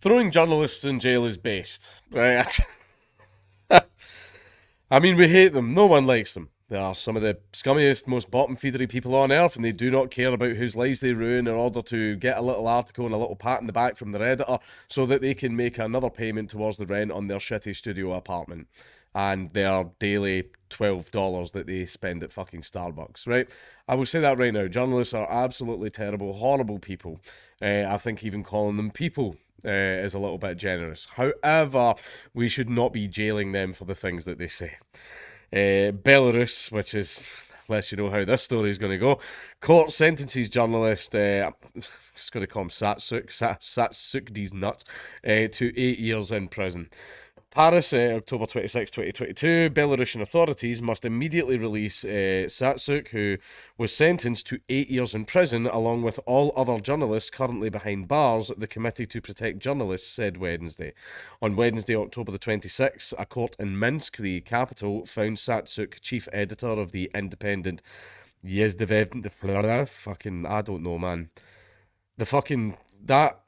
Throwing journalists in jail is based, right? I mean, we hate them. No one likes them. They are some of the scummiest, most bottom-feedery people on earth, and they do not care about whose lives they ruin in order to get a little article and a little pat in the back from their editor so that they can make another payment towards the rent on their shitty studio apartment and their daily $12 that they spend at fucking Starbucks, right? I will say that right now. Journalists are absolutely terrible, horrible people. I think even calling them people is a little bit generous. However, we should not be jailing them for the things that they say. Belarus, which is, lets you know how this story is going to go. Court sentences journalist, I'm just going to call him Satsuk, these nuts, to 8 years in prison. Paris, October 26, 2022, Belarusian authorities must immediately release Satsuk, who was sentenced to 8 years in prison, along with all other journalists currently behind bars, the Committee to Protect Journalists said Wednesday. On Wednesday, October the 26th, a court in Minsk, the capital, found Satsuk, chief editor of the independent fucking, I don't know, man. That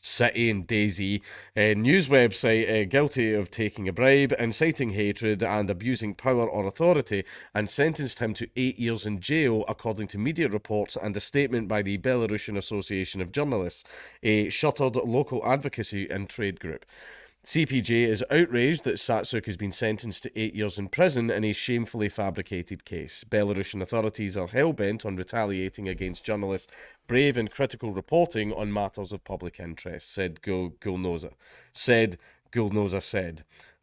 City and Daisy news website guilty of taking a bribe, inciting hatred, and abusing power or authority, and sentenced him to 8 years in jail, according to media reports and a statement by the Belarusian Association of Journalists, a shuttered local advocacy and trade group. CPJ is outraged that Satsuk has been sentenced to 8 years in prison in a shamefully fabricated case. Belarusian authorities are hell-bent on retaliating against journalists' brave and critical reporting on matters of public interest, said Gulnoza. Said.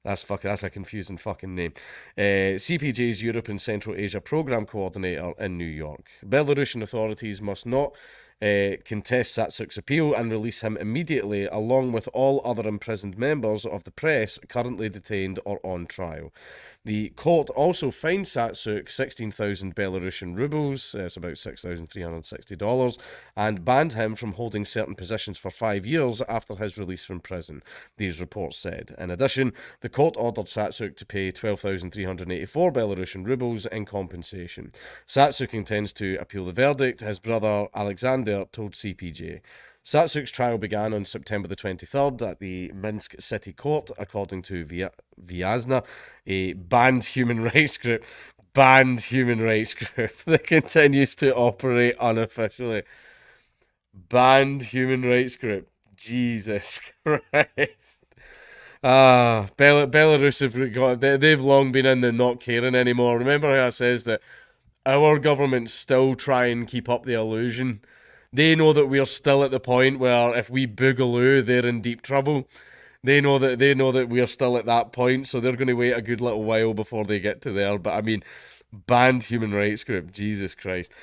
That's a confusing fucking name. CPJ's Europe and Central Asia Programme Coordinator in New York. Belarusian authorities must not contest Satsuk's appeal and release him immediately, along with all other imprisoned members of the press currently detained or on trial. The court also fined Satsuk 16,000 Belarusian rubles, it's about $6,360, and banned him from holding certain positions for 5 years after his release from prison, these reports said. In addition, the court ordered Satsuk to pay 12,384 Belarusian rubles in compensation. Satsuk intends to appeal the verdict, his brother Alexander told CPJ. Satsuk's trial began on September the 23rd at the Minsk City Court, according to Vyazna, a banned human rights group that continues to operate unofficially. Banned human rights group. Jesus Christ. Belarus they've long been in the not caring anymore. Remember how I says that our government still try and keep up the illusion. They know that we're still at the point where if we boogaloo, they're in deep trouble. They know that we're still at that point, so they're going to wait a good little while before they get to there. But I mean, banned human rights group, Jesus Christ.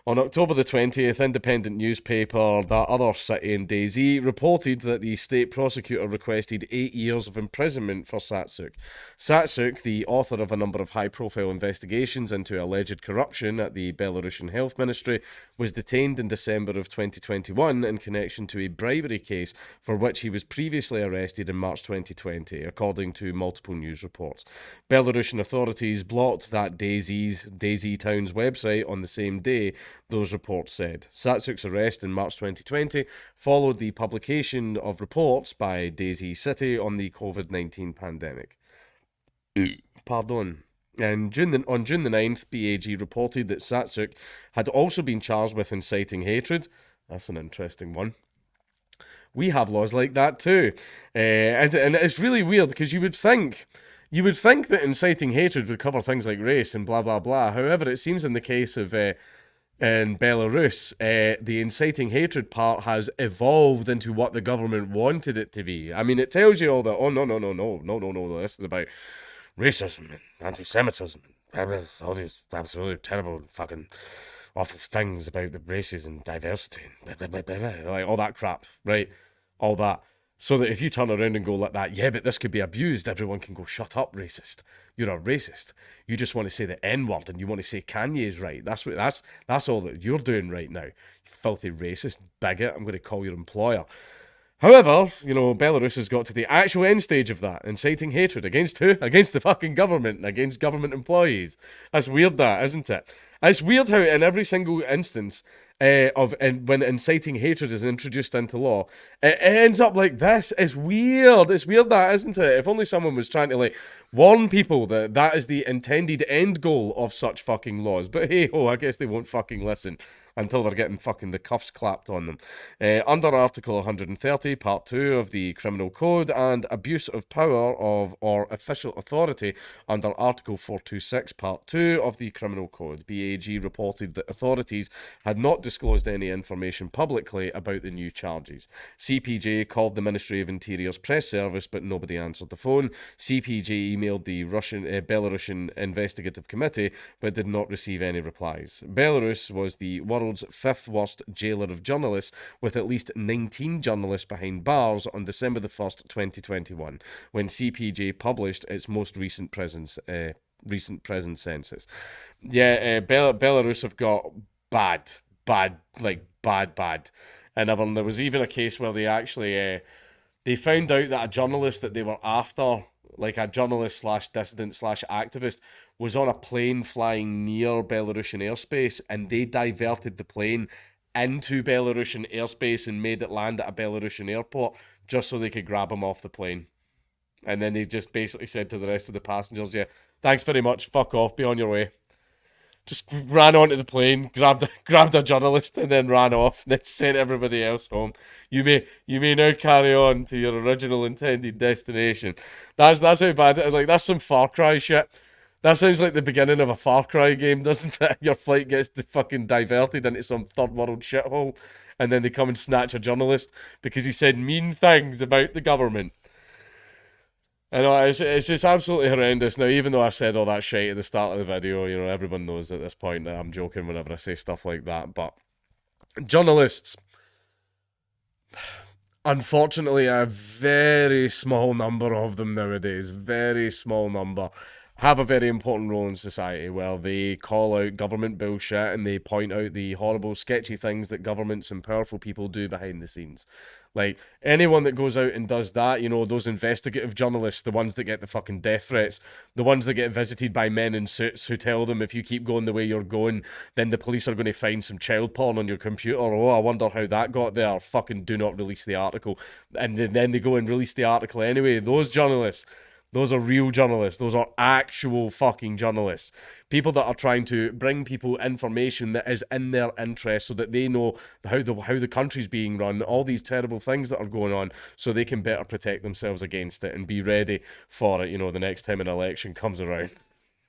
On October the 20th, independent newspaper That Other City in Daisy reported that the state prosecutor requested 8 years of imprisonment for Satsuk. Satsuk, the author of a number of high-profile investigations into alleged corruption at the Belarusian Health Ministry, was detained in December of 2021 in connection to a bribery case for which he was previously arrested in March 2020, according to multiple news reports. Belarusian authorities blocked that Daisy Town's website on the same day, those reports said. Satsuk's arrest in March 2020 followed the publication of reports by Daisy City on the COVID-19 pandemic. Pardon. On June the 9th, BAG reported that Satsuk had also been charged with inciting hatred. That's an interesting one. We have laws like that too. And it's really weird because you would think that inciting hatred would cover things like race and blah, blah, blah. However, it seems in the case of in Belarus, the inciting hatred part has evolved into what the government wanted it to be. I mean, it tells you all that, oh, no, this is about racism and anti-Semitism, all these absolutely terrible fucking awful things about the races and diversity, and blah, blah, blah, blah, like all that crap, right? All that. So that if you turn around and go like that, yeah, but this could be abused, everyone can go, shut up, racist. You're a racist. You just want to say the N-word and you want to say Kanye's right. That's all that you're doing right now. You filthy racist bigot. I'm going to call your employer. However, Belarus has got to the actual end stage of that, inciting hatred against who? Against the fucking government and against government employees. That's weird, that, isn't it? It's weird how in every single instance when inciting hatred is introduced into law, it ends up like this. It's weird. It's weird that, isn't it? If only someone was trying to like warn people that that is the intended end goal of such fucking laws. But hey ho, I guess they won't fucking listen until they're getting fucking the cuffs clapped on them. Under Article 130, Part 2 of the Criminal Code, and abuse of power of or official authority under Article 426, Part 2 of the Criminal Code. BAG reported that authorities had not disclosed any information publicly about the new charges. CPJ called the Ministry of Interior's press service, but nobody answered the phone. CPJ emailed the Belarusian Investigative Committee, but did not receive any replies. Belarus was the world's fifth worst jailer of journalists, with at least 19 journalists behind bars on December the 1st, 2021, when CPJ published its most recent prison census. Yeah, Belarus have got bad. And there was even a case where they actually they found out that a journalist that they were after, like a journalist slash dissident slash activist, was on a plane flying near Belarusian airspace, and they diverted the plane into Belarusian airspace and made it land at a Belarusian airport just so they could grab him off the plane. And then they just basically said to the rest of the passengers, yeah, thanks very much, fuck off, be on your way. Just ran onto the plane, grabbed a journalist, and then ran off. And then sent everybody else home. You may now carry on to your original intended destination. That's how bad it is. Like, that's some Far Cry shit. That sounds like the beginning of a Far Cry game, doesn't it? Your flight gets fucking diverted into some third world shithole, and then they come and snatch a journalist because he said mean things about the government. I know, it's just absolutely horrendous. Now, even though I said all that shit at the start of the video, you know, everyone knows at this point that I'm joking whenever I say stuff like that. But journalists, unfortunately, a very small number of them nowadays, very small number, have a very important role in society where they call out government bullshit and they point out the horrible, sketchy things that governments and powerful people do behind the scenes. Like, anyone that goes out and does that, you know, those investigative journalists, the ones that get the fucking death threats, the ones that get visited by men in suits who tell them if you keep going the way you're going, then the police are going to find some child porn on your computer. Oh, I wonder how that got there. Fucking do not release the article. And then they go and release the article anyway. Those journalists, those are real journalists. Those are actual fucking journalists. People that are trying to bring people information that is in their interest so that they know how the country's being run, all these terrible things that are going on, so they can better protect themselves against it and be ready for it, you know, the next time an election comes around.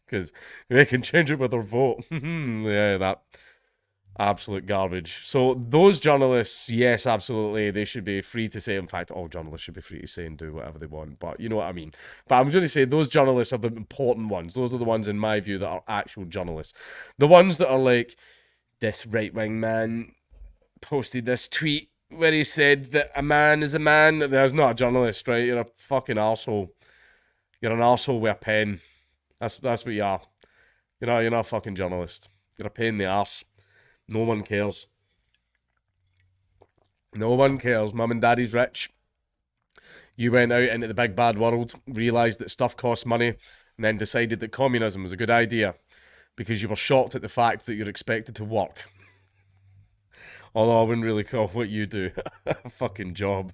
Because they can change it with their vote. Yeah, that absolute garbage. So those journalists, yes, absolutely, they should be free to say. In fact, all journalists should be free to say and do whatever they want. But you know what I mean. But I'm going to say those journalists are the important ones. Those are the ones, in my view, that are actual journalists. The ones that are like, this right-wing man posted this tweet where he said that a man is a man. There's not a journalist, right? You're a fucking arsehole. You're an arsehole with a pen. That's what you are. You're not a fucking journalist. You're a pain in the arse. No one cares. No one cares. Mum and daddy's rich. You went out into the big bad world, realised that stuff costs money, and then decided that communism was a good idea because you were shocked at the fact that you're expected to work. Although I wouldn't really call what you do a fucking job.